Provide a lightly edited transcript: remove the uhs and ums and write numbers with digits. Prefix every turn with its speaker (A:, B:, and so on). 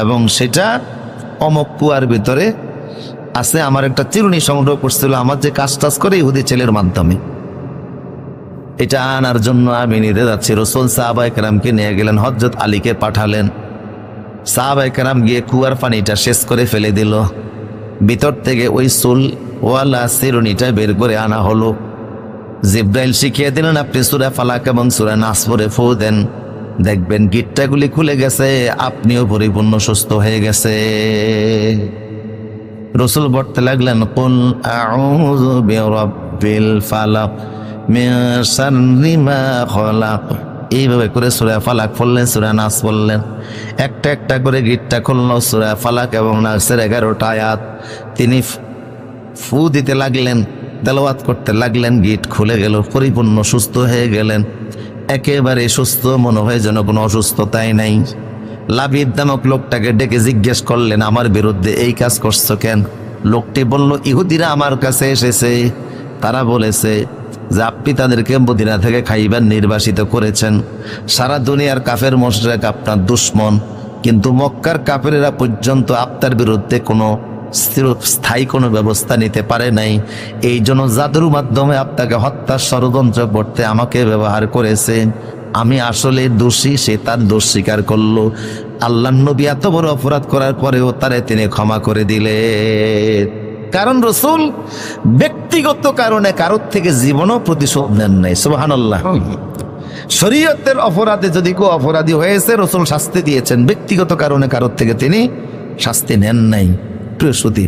A: এবং সেটা অমক কুয়ার ভিতরে আছে। আমার একটা চিরুনি সংগ্রহ করছিল আমার যে কাজ টাজ করে ইহুদি ছেলের মাধ্যমে। এটা আনার জন্য আমি নিতে যাচ্ছি। রাসূল সাহাবায়ে কেরামকে নিয়ে গেলেন, হযরত আলীকে পাঠালেন। সাহাবায়ে কেরাম গিয়ে কুয়ার পানিটা শেষ করে ফেলে দিল। ভিতর থেকে ওই চুল ওয়ালা চিরুনিটা বের করে আনা হলো। জিব্রাইল শিখিয়ে দিলেন, আপনি সূরা ফালাক এবং সূরা নাস পড়ে ফু দেন, দেখবেন গিট্টাগুলি খুলে গেছে, আপনিও পরিপূর্ণ সুস্থ হয়ে গেছে। রাসূল পড়তে লাগলেন, কুল আউযু বিরাব্বিল ফালাক মিন শাররি মা খালাক। এইভাবে করে সূরা ফালাক পড়লেন, সূরা নাস পড়লেন, একটা একটা করে গিট্টা খুলল। সূরা ফালাক এবং নাসের 11টা আয়াত তিনি ফু দিতে লাগলেন, তেলাওয়াত করতে লাগলেন, গিট খুলে গেল, পরিপূর্ণ সুস্থ হয়ে গেলেন। একেবারে সুস্থ, মনে হয় যেন কোনো অসুস্থতাই নাই। লাবিদ নামক লোকটাকে ডেকে জিজ্ঞেস করলেন, আমার বিরুদ্ধে এই কাজ করছো কেন? লোকটি বলল, ইহুদিরা আমার কাছে এসেছে, তারা বলেছে যে আপনি তাদেরকে মদিনা থেকে খাইবার নির্বাসিত করেছেন। সারা দুনিয়ার কাফের মুশরিক আপনার দুশমন, কিন্তু মক্কার কাফেরেরা পর্যন্ত আপনার বিরুদ্ধে কোনো স্থায়ী কোনো ব্যবস্থা নিতে পারে নাই। এই জন্য জাদুর মাধ্যমে আপনাকে হত্যার ষড়যন্ত্র করতে আমাকে ব্যবহার করেছে। আমি আসলে দোষী, সে তার দোষ স্বীকার করলো। আল্লাহর নবী এত বড় অপরাধ করার পরেও তারে তিনি ক্ষমা করে দিলেন। কারণ রাসূল ব্যক্তিগত কারণে কারোর থেকে জীবনও প্রতিশোধ নেন নাই। সুবহানাল্লাহ। শরীয়তের অপরাধে যদি কেউ অপরাধী হয়েছে, রাসূল শাস্তি দিয়েছেন, ব্যক্তিগত কারণে কারোর থেকে তিনি শাস্তি নেন নাই। প্রিয় সুধী,